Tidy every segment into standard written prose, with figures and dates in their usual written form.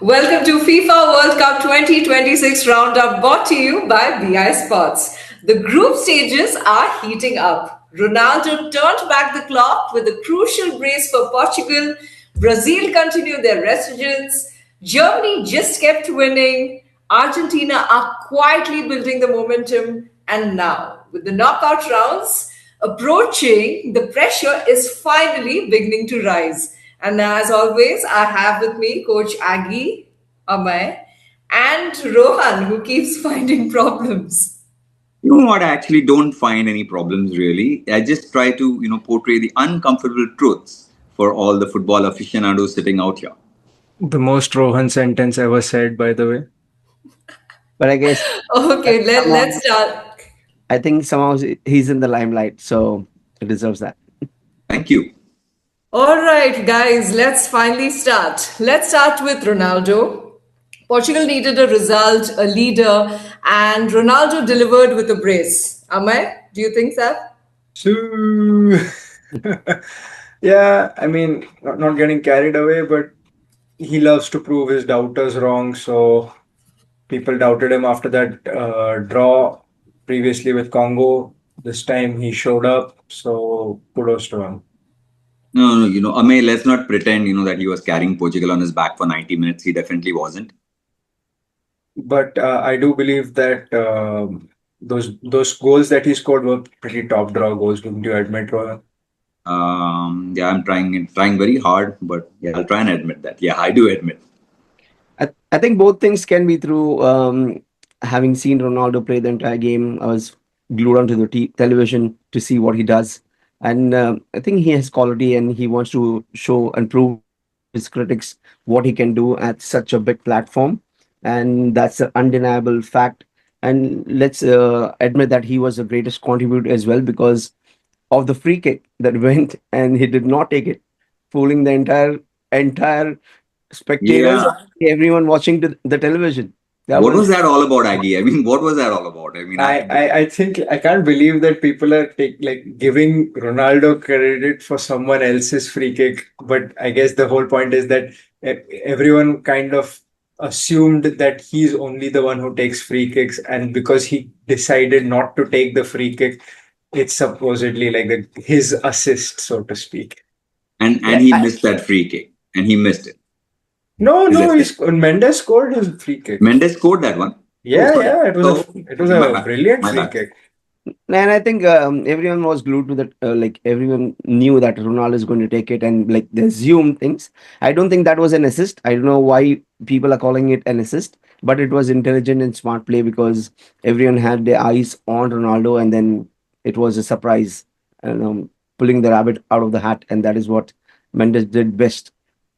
Welcome to FIFA World Cup 2026 Roundup brought to you by BI Sports. The group stages are heating up. Ronaldo turned back the clock with a crucial brace for Portugal. Brazil continued their resurgence. Germany just kept winning. Argentina are quietly building the momentum. And now, with the knockout rounds approaching, the pressure is finally beginning to rise. And as always, I have with me Coach Aggie, Amay, and Rohan, who keeps finding problems. You know what? I actually don't find any problems really. I just try to, portray the uncomfortable truths for all the football aficionados sitting out here. The most Rohan sentence ever said, by the way. But I guess Okay, let's somehow, start. I think somehow he's in the limelight, so it deserves that. Thank you. All right, guys, let's finally start. Let's start with Ronaldo. Portugal needed a result, a leader, and Ronaldo delivered with a brace. Amay, do you think that? So, yeah, I mean, not getting carried away, but he loves to prove his doubters wrong. So people doubted him after that draw previously with Congo. This time he showed up. So kudos to him. No, Ame, let's not pretend, that he was carrying Portugal on his back for 90 minutes. He definitely wasn't. But I do believe that those goals that he scored were pretty top draw goals. Wouldn't you admit, Rohan? Yeah, I'm trying very hard, but yeah, I'll try and admit that. Yeah, I do admit. I think both things can be through having seen Ronaldo play the entire game. I was glued onto the television to see what he does. And I think he has quality and he wants to show and prove his critics what he can do at such a big platform. And that's an undeniable fact. And let's admit that he was the greatest contributor as well because of the free kick that went and he did not take it, fooling the entire spectators, Yeah. everyone watching the television. That What was was that all about, Aggie? I mean, what was that all about? I mean, I think I can't believe that people are giving Ronaldo credit for someone else's free kick. But I guess the whole point is that everyone kind of assumed that he's only the one who takes free kicks, and because he decided not to take the free kick, it's supposedly like his assist, so to speak. and he missed that free kick, and he missed it. No, Is no, that Mendes scored his free kick. Mendes scored that one. Yeah, Oh, yeah, it was my a bad. brilliant My free bad. kick. and I think everyone was glued to that. Like everyone knew that Ronaldo is going to take it, and like they assumed things. I don't think that was an assist. I don't know why people are calling it an assist, but it was intelligent and smart play because everyone had their eyes on Ronaldo, and then it was a surprise, and pulling the rabbit out of the hat, and that is what Mendes did best.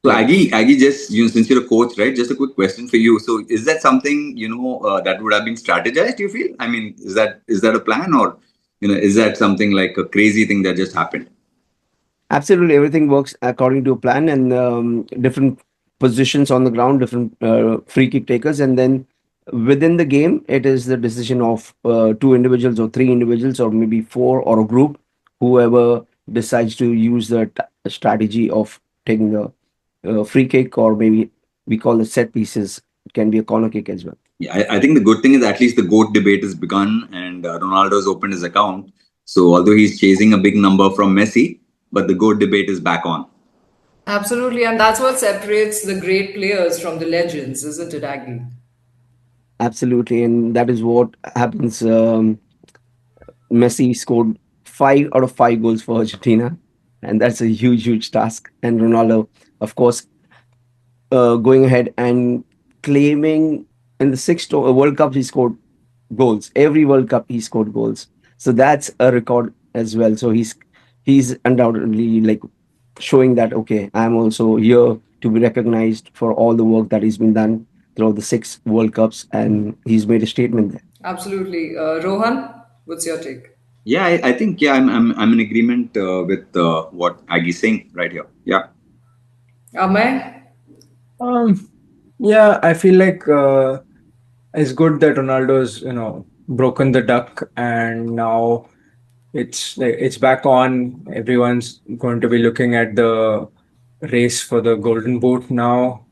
So Aggie, just since you're a coach, right? Just a quick question for you. So is that something that would have been strategized? You feel? I mean, is that a plan, or is that something like a crazy thing that just happened? Absolutely, everything works according to a plan, and different positions on the ground, different free kick takers, and then within the game, it is the decision of two individuals or three individuals or maybe four or a group, whoever decides to use the strategy of taking the free kick or maybe we call it set pieces. It can be a corner kick as well. Yeah, I think the good thing is at least the GOAT debate has begun, and Ronaldo's opened his account. So although he's chasing a big number from Messi, but the GOAT debate is back on. Absolutely, and that's what separates the great players from the legends, isn't it, Aggie? Absolutely, and that is what happens. Messi scored 5 out of 5 goals for Argentina, and that's a huge task. And Ronaldo, of course, going ahead and claiming in the sixth World Cup he scored goals. Every World Cup he scored goals, so that's a record as well. So he's undoubtedly like showing that okay, I'm also here to be recognized for all the work that he's been done throughout the 6 World Cups, and he's made a statement there. Absolutely. Rohan, what's your take? Yeah, I think I'm in agreement with what Aggie's saying right here. Yeah. Amay? Um, yeah, I feel like it's good that Ronaldo's broken the duck, and now it's back on. Everyone's going to be looking at the race for the Golden Boot now.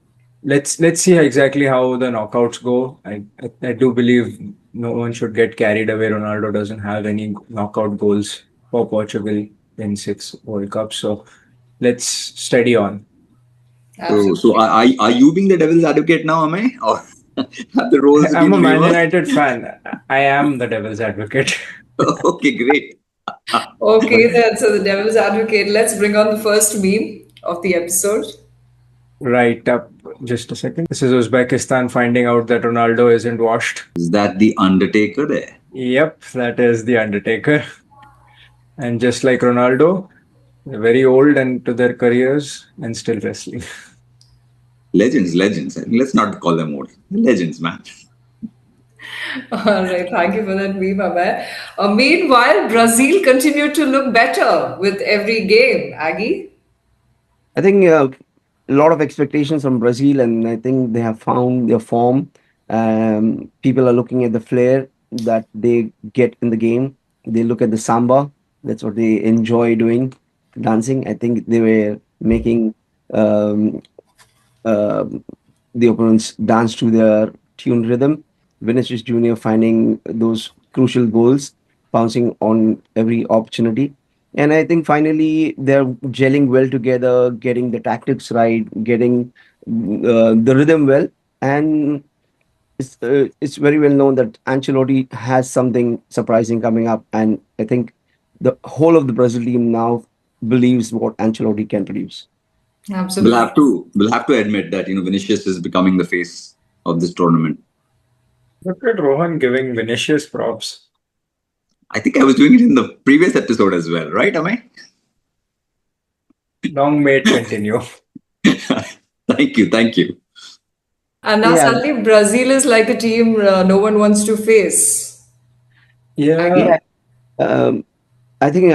let's see exactly how the knockouts go. I do believe no one should get carried away. Ronaldo doesn't have any knockout goals for Portugal in 6 World Cups. So let's steady on. So Absolutely. are you being the devil's advocate now, am I? Or have the roles I'm been a Man reversed? United fan. I am the devil's advocate. Okay, great. Okay, then, so the devil's advocate. Let's bring on the first meme of the episode. Right up. Just a second. This is Uzbekistan finding out that Ronaldo isn't washed. Is that the Undertaker there? Yep, that is the Undertaker. And just like Ronaldo, they're very old and to their careers and still wrestling. Legends, legends. Let's not call them old. Legends, man. All right, thank you for that meme, Amay. Meanwhile, Brazil continued to look better with every game. Aggie? I think a lot of expectations from Brazil, and I think they have found their form. People are looking at the flair that they get in the game. They look at the samba. That's what they enjoy doing, dancing. I think they were making um, uh, the opponents dance to their tune rhythm. Vinicius Junior finding those crucial goals, bouncing on every opportunity. And I think finally they're gelling well together, getting the tactics right, getting the rhythm well. And it's very well known that Ancelotti has something surprising coming up. And I think the whole of the Brazil team now believes what Ancelotti can produce. Absolutely. We'll have to admit that Vinicius is becoming the face of this tournament. Look at Rohan giving Vinicius props. I think I was doing it in the previous episode as well, right? Am I? Long may it continue. Thank you. And now Yeah, suddenly Brazil is like a team no one wants to face. Yeah, yeah. Um, I think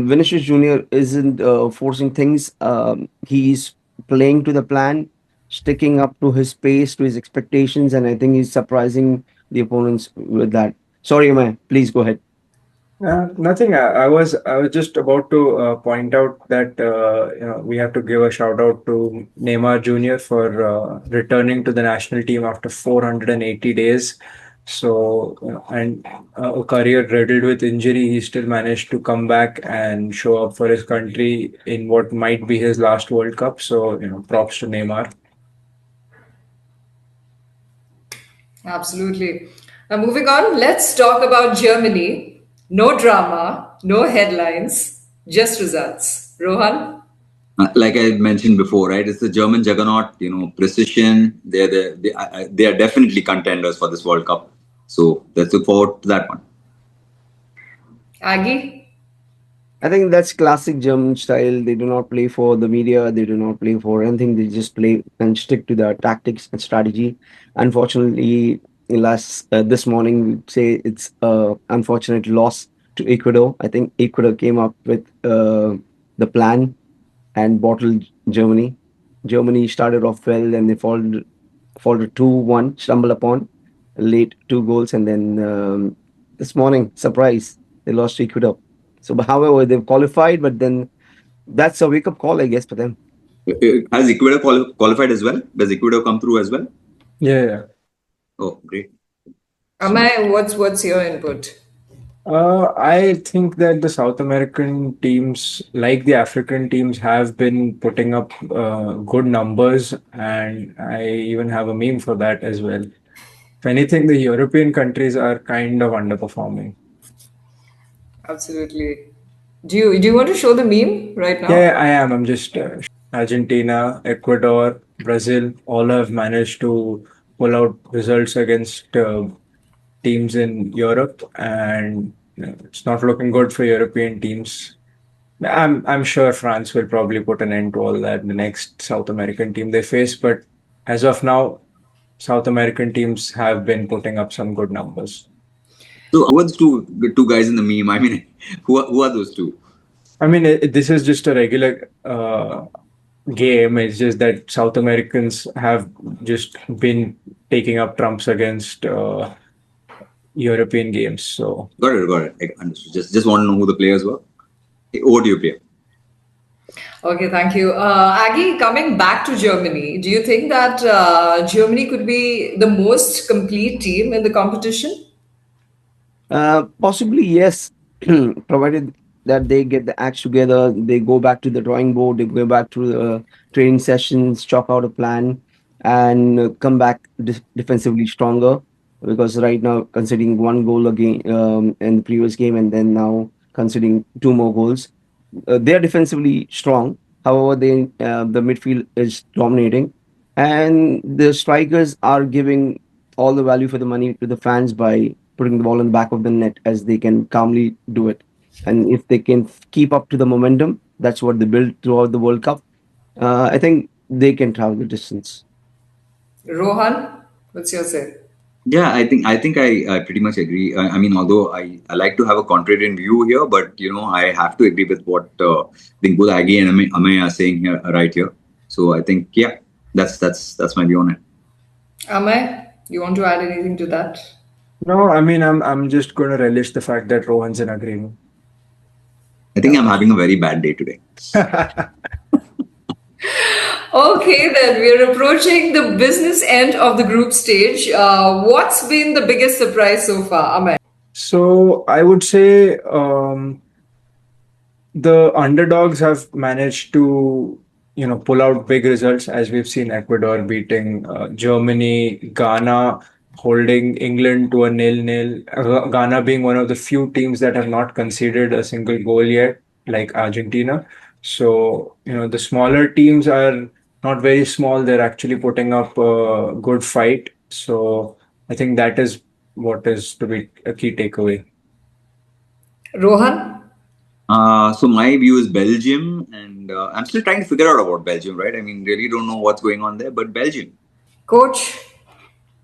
Vinicius Junior isn't forcing things. He's playing to the plan, sticking up to his pace, to his expectations, and I think he's surprising the opponents with that. Sorry, Amay, please go ahead. nothing. I was just about to point out that we have to give a shout out to Neymar Jr. for returning to the national team after 480 days. So and a career riddled with injury, he still managed to come back and show up for his country in what might be his last World Cup. So props to Neymar. Absolutely. Now, moving on, let's talk about Germany. No drama, no headlines, just results. Rohan? Like I mentioned before, right? It's the German juggernaut. Precision. They are definitely contenders for this World Cup. So let's look forward to that one. Aggie? I think that's classic German style. They do not play for the media. They do not play for anything. They just play and stick to their tactics and strategy. Unfortunately, last this morning, we say it's a unfortunate loss to Ecuador. I think Ecuador came up with the plan and bottled Germany. Germany started off well, and they folded 2-1, stumbled upon late 2 goals, and then this morning, surprise, they lost to Ecuador. So, but however, they've qualified, but then that's a wake up call, I guess, for them. Has Ecuador qualified as well? Does Ecuador come through as well? Yeah. Oh, great. Amay, what's your input? I think that the South American teams, like the African teams, have been putting up good numbers, and I even have a meme for that as well. If anything, the European countries are kind of underperforming. Absolutely. Do you want to show the meme right now? Yeah, I am. I'm just Argentina, Ecuador, Brazil, all have managed to pull out results against teams in Europe, and it's not looking good for European teams. I'm sure France will probably put an end to all that in the next South American team they face, but as of now, South American teams have been putting up some good numbers. So who are the two guys in the meme? I mean, who are those two? I mean, this is just a regular game. It's just that South Americans have just been taking up trumps against European games. So Got it. I understood. Just want to know who the players were. Over to you, Priya. Okay, thank you. Aggie, coming back to Germany, do you think that Germany could be the most complete team in the competition? Possibly, yes, provided that they get the acts together, they go back to the drawing board, they go back to the training sessions, chalk out a plan, and come back defensively stronger. Because right now, considering one goal again in the previous game, and then now considering two more goals, they are defensively strong. However, the midfield is dominating, and the strikers are giving all the value for the money to the fans by putting the ball in the back of the net as they can calmly do it. And if they can keep up to the momentum, that's what they built throughout the World Cup. I think they can travel the distance. Rohan, what's your say? Yeah, I pretty much agree. I mean, although I like to have a contrarian view here, but I have to agree with what I think both Aggie and Amay are saying here right here. So I think yeah, that's my view on it. Amay, you want to add anything to that? No, I mean, I'm just going to relish the fact that Rohan's in agreement. I think I'm Okay. having a very bad day today. Okay, then we're approaching the business end of the group stage. What's been the biggest surprise so far, Amay? So I would say the underdogs have managed to pull out big results, as we've seen Ecuador beating Germany, Ghana holding England to a nil-nil. Ghana being one of the few teams that have not conceded a single goal yet, like Argentina. So the smaller teams are not very small. They're actually putting up a good fight. So I think that is what is to be a key takeaway. Rohan? So my view is Belgium, and I'm still trying to figure out about Belgium. Right? I mean, really don't know what's going on there, but Belgium. Coach?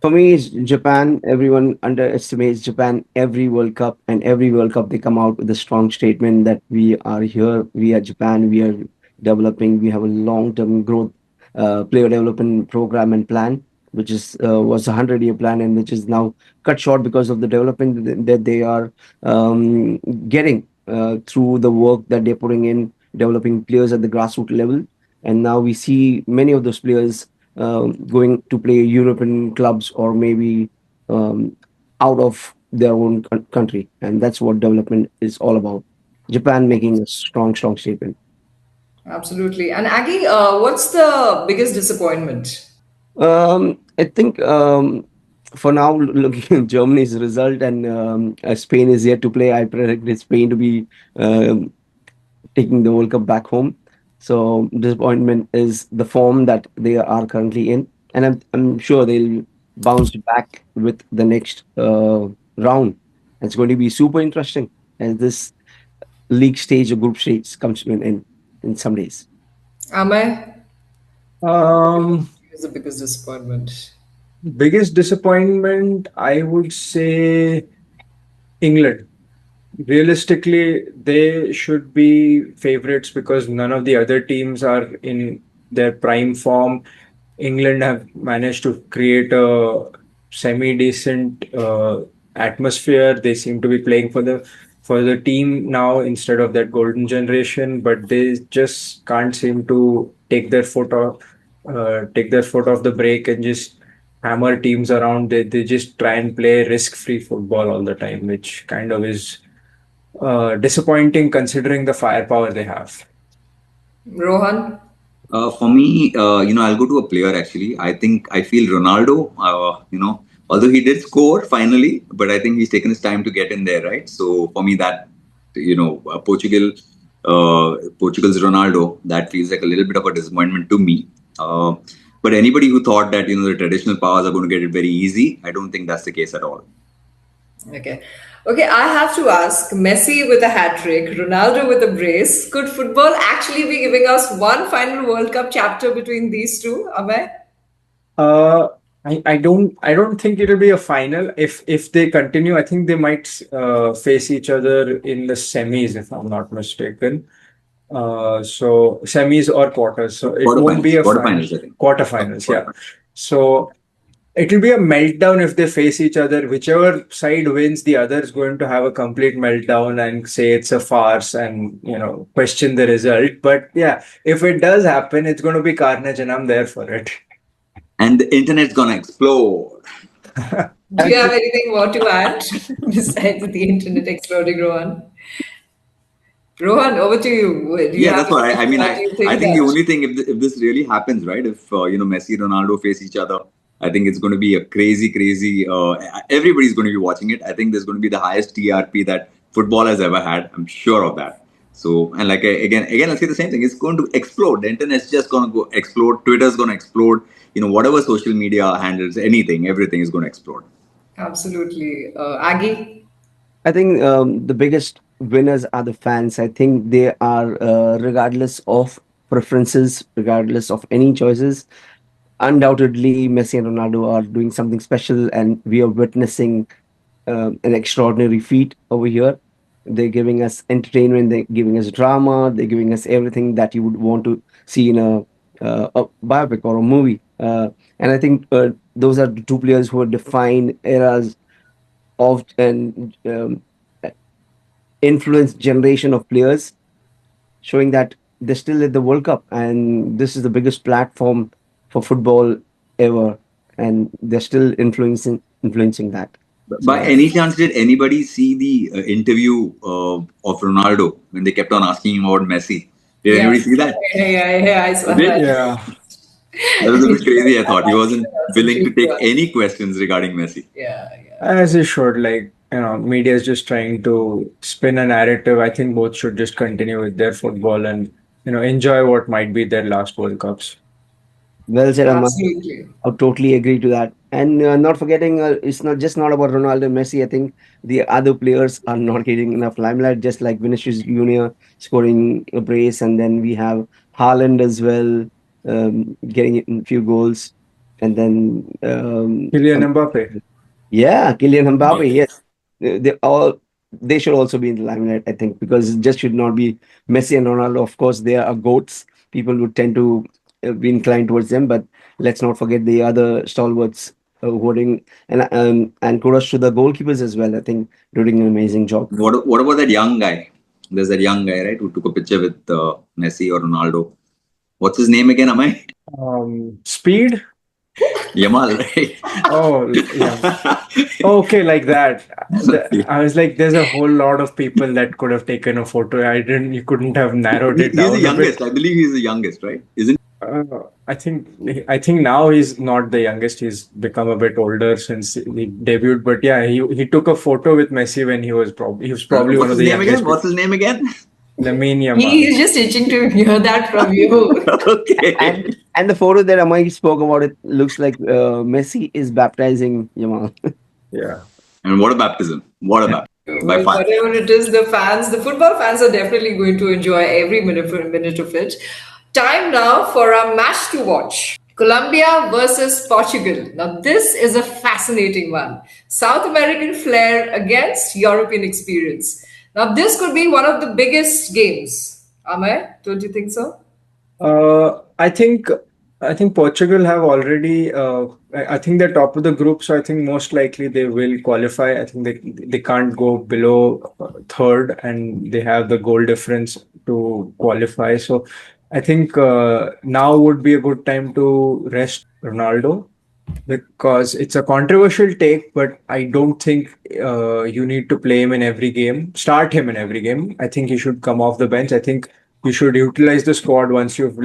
For me, it's Japan. Everyone underestimates Japan every World Cup, and every World Cup they come out with a strong statement that we are here, we are Japan, we are developing, we have a long-term growth player development program and plan, which is was a 100-year plan, and which is now cut short because of the development that they are getting through the work that they're putting in, developing players at the grassroots level, and now we see many of those players going to play European clubs or maybe um, out of their own country, and that's what development is all about. Japan making a strong, strong statement. Absolutely. And Aggie, what's the biggest disappointment? I think for now, looking at Germany's result and Spain is yet to play, I predict Spain to be um, taking the World Cup back home. So disappointment is the form that they are currently in, and I'm sure they'll bounce back with the next round. It's going to be super interesting as this league stage or group stage comes to an end in some days. Amay? Um, Is the biggest disappointment. Biggest disappointment, I would say England. Realistically, they should be favorites because none of the other teams are in their prime form. England have managed to create a semi-decent atmosphere. They seem to be playing for the team now instead of that golden generation, but they just can't seem to take their foot off the brake and just hammer teams around. They just try and play risk-free football all the time, which kind of is disappointing considering the firepower they have. Rohan? For me, I'll go to a player actually. I think I feel Ronaldo. Although he did score finally, but I think he's taken his time to get in there, right? So for me, that Portugal's Ronaldo, that feels like a little bit of a disappointment to me. But anybody who thought that the traditional powers are going to get it very easy, I don't think that's the case at all. Okay. Okay, I have to ask Messi with a hat trick, Ronaldo with a brace. Could football actually be giving us one final World Cup chapter between these two, Amay? Uh, I don't think it'll be a final. If they continue, I think they might face each other in the semis, if I'm not mistaken. So semis or quarters. So it won't be Quarterfinals, a final. quarterfinals, I think. Quarterfinals, yeah. Quarterfinals. So It'll be a meltdown if they face each other. Whichever side wins, the other is going to have a complete meltdown and say it's a farce and, question the result. But yeah, if it does happen, it's going to be carnage and I'm there for it. And the internet's gonna explode. Do you have Actually, anything more to add besides the internet exploding, Rohan? Rohan, over to you. Do you Yeah, have that's what I mean. do you I think think the that? only thing if this really happens, right? If Messi, Ronaldo face each other, I think it's going to be a crazy, crazy. Everybody's going to be watching it. I think there's going to be the highest TRP that football has ever had. I'm sure of that. So and like again, I'll say the same thing. It's going to explode. The internet's just going to go explode. Twitter's going to explode. Whatever social media handles, anything, everything is going to explode. Absolutely. Aggie? I think the biggest winners are the fans. I think they are, regardless of preferences, regardless of any choices, undoubtedly Messi and Ronaldo are doing something special, and we are witnessing an extraordinary feat over here. They're giving us entertainment, they're giving us drama, they're giving us everything that you would want to see in a biopic or a movie. And I think those are the two players who have defined eras of and influenced generation of players, showing that they're still at the World Cup, and this is the biggest platform for football ever, and they're still influencing that. By So any chance, did anybody see the interview of Ronaldo when they kept on asking him about Messi? Did Yeah. anybody see that? Yeah, I saw Did? that. Yeah. That was a bit crazy. I thought he wasn't That's a willing to tricky take one. any questions regarding Messi. Yeah, yeah. As it should, media is just trying to spin a narrative. I think both should just continue with their football and, enjoy what might be their last World Cups. well said, Amma. Absolutely. I totally agree to that. And not forgetting, it's not about Ronaldo and Messi. I think the other players are not getting enough limelight, just like Vinicius Junior scoring a brace, and then we have Haaland as well, getting a few goals, and then Kylian Mbappe. yeah, Kylian Mbappe. Okay. Yes, they should also be in the limelight. I think because it just should not be Messi and Ronaldo. Of course, they are goats. People would tend to be inclined towards them, but let's not forget the other stalwarts who are doing, and kudos to the goalkeepers as well. I think doing an amazing job. What about that young guy? There's that young guy, right, who took a picture with Messi or Ronaldo. What's his name again? Am I Speed? Yamal, right? Oh, yeah. Okay, like that. I was like, there's a whole lot of people that could have taken a photo. You couldn't have narrowed it He's the down a bit. youngest. I believe he's the youngest, right? Isn't Uh, I think now he's not the youngest. He's become a bit older since he debuted. But yeah, he took a photo with Messi when he was probably one what's of his the name again? youngest. What's his name again? Lamine He Yamal. is just itching to hear that from you. Okay. And the photo that Amai spoke about, it looks like Messi is baptizing Yamal. Yeah. And what a baptism! What a baptism! By Well, far. whatever it is, the football fans are definitely going to enjoy every minute of it. Time now for a match to watch. Colombia versus Portugal. Now, this is a fascinating one. South American flair against European experience. Now, this could be one of the biggest games. Amay, don't you think so? I think Portugal have already. I think they're top of the group, so I think most likely they will qualify. I think they can't go below third, and they have the goal difference to qualify. So I think now would be a good time to rest Ronaldo because it's a controversial take, but I don't think you need to play him in every game, start him in every game. I think he should come off the bench. I think you should utilize the squad once you've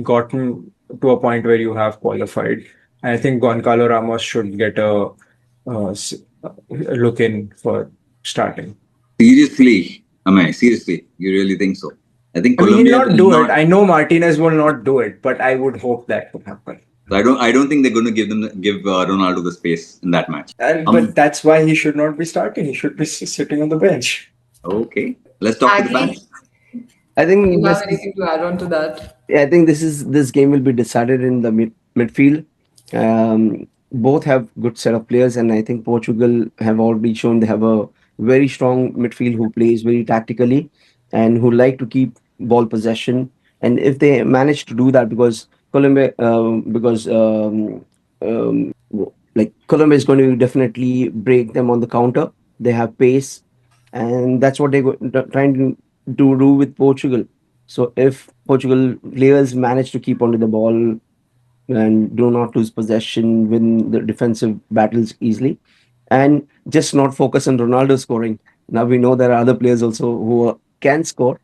gotten to a point where you have qualified. And I think Goncalo Ramos should get a look in for starting. Seriously, Amay, seriously, you really think so? I think I mean, he'll Colombia not does do it. not. I know Martinez will not do it, but I would hope that would happen. I don't think they're going to give Ronaldo the space in that match. But that's why he should not be starting. He should be sitting on the bench. Okay, let's talk to the Aggie, fans. I do you think have this is anything to add on to that? I think this game will be decided in the midfield. Both have good set of players, and I think Portugal have already shown they have a very strong midfield who plays very tactically and who like to keep ball possession. And if they manage to do that, because Colombia, because Colombia is going to definitely break them on the counter. They have pace, and that's what trying to do with Portugal. So if Portugal players manage to keep onto the ball and do not lose possession, win the defensive battles easily, and just not focus on Ronaldo scoring. Now we know there are other players also who can score.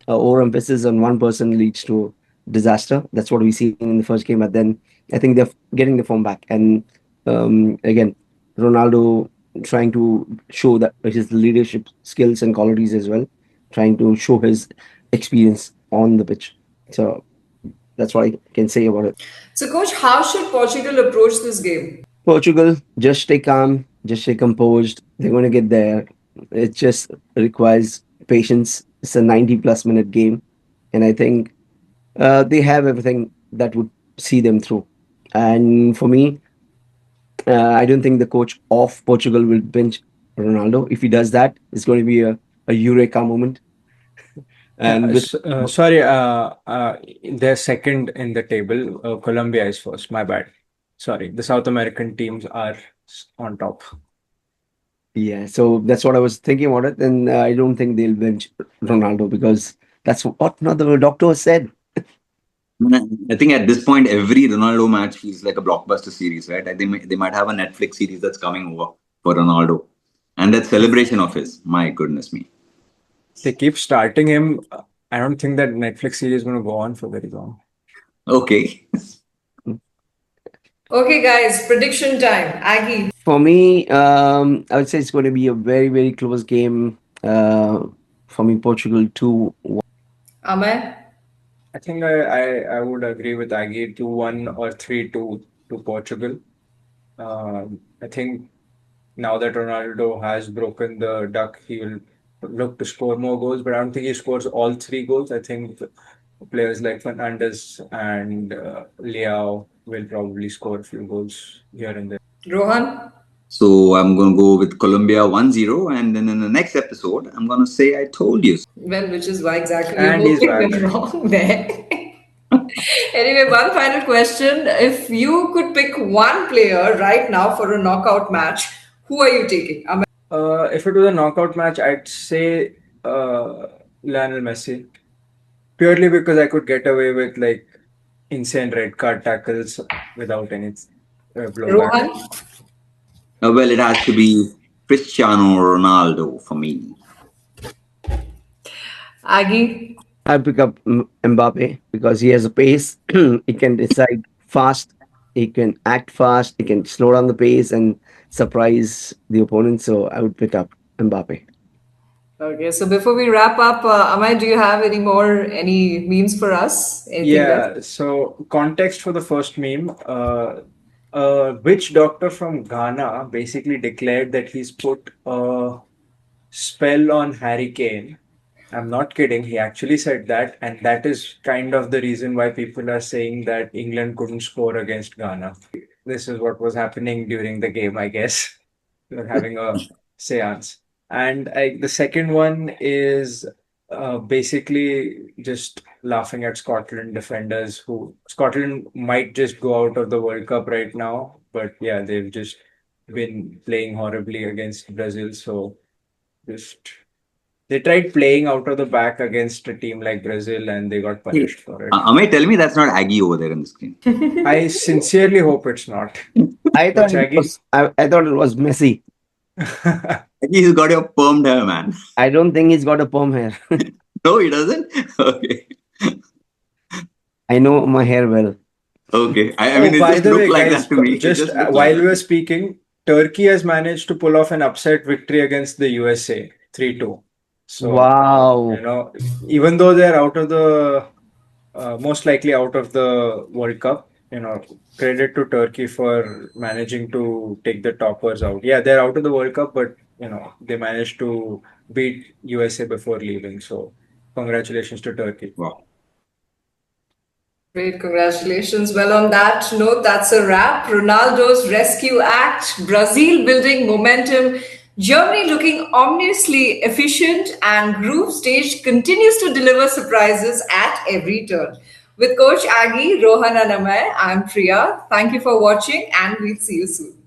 Overemphasis on one person leads to disaster. That's what we seen in the first game. But then I think they're getting the form back. And again, Ronaldo trying to show that his leadership skills and qualities as well, trying to show his experience on the pitch. So that's what I can say about it. So, coach, how should Portugal approach this game? Portugal, just stay calm, just stay composed. They're going to get there. It just requires patience. It's a 90 plus minute game. And I think they have everything that would see them through. And for me, I don't think the coach of Portugal will bench Ronaldo. If he does that, it's going to be a eureka moment. And with Sorry, they're second in the table. Colombia is first. My bad. Sorry, the South American teams are on top. yeah, so that's what I was thinking about it. And I don't think they'll bench Ronaldo because that's what another doctor said. I think at this point, every Ronaldo match feels like a blockbuster series, right? They might have a Netflix series that's coming over for Ronaldo. And that celebration of his, my goodness me. They keep starting him. I don't think that Netflix series is going to go on for very long. Okay. Okay, guys, prediction time. Aggie. For me, I would say it's going to be a very, very close game. For me, Portugal 2-1. Amay. I think I would agree with Aggie 2-1 or 3-2 to Portugal. I think now that Ronaldo has broken the duck, he will look to score more goals, but I don't think he scores all three goals. I think players like Fernandes and Leao will probably score a few goals here and there. Rohan. So I'm going to go with Colombia 1-0. And then in the next episode, I'm going to say I told you. Well, which is why exactly And you he's both back. went wrong there. Anyway, one final question. If you could pick one player right now for a knockout match, who are you taking? Amay. If it was a knockout match, I'd say Lionel Messi. Purely because I could get away with like insane red card tackles without any blowback. Rohan. Well, it has to be Cristiano Ronaldo for me. Aggie. I'll pick up Mbappe because he has a pace. He can decide fast. He can act fast. He can slow down the pace and surprise the opponent. So I would pick up Mbappe. Okay, so before we wrap up, Amay, do you have any memes for us? Anything Yeah, so context for the first meme. Witch doctor from Ghana basically declared that he's put a spell on Harry Kane. I'm not kidding. He actually said that, and that is kind of the reason why people are saying that England couldn't score against Ghana. This is what was happening during the game, I guess. They were having a seance. And the second one is basically just laughing at Scotland defenders who Scotland might just go out of the World Cup right now, but yeah, they've just been playing horribly against Brazil. So just they tried playing out of the back against a team like Brazil and they got punished for it. Amay, tell me that's not Aggie over there in the screen. I sincerely hope it's not. I thought What's it Aggie? was. I thought it was Messi. He's got your permed hair, man. I don't think he's got a perm hair. No, he doesn't? Okay. I know my hair well. Okay. I mean, it by just the looked way, like guys, that to me. It just just looked while like we were that. speaking, Turkey has managed to pull off an upset victory against the USA 3-2. So, Wow. even though they're out of the most likely out of the World Cup, credit to Turkey for managing to take the toppers out. Yeah, they're out of the World Cup, but they managed to beat USA before leaving. So, congratulations to Turkey. Wow. Great, congratulations. Well, on that note, that's a wrap. Ronaldo's rescue act, Brazil building momentum, Germany looking ominously efficient, and group stage continues to deliver surprises at every turn. With Coach Aggie, Rohan, and Amay, I'm Priya. Thank you for watching, and we'll see you soon.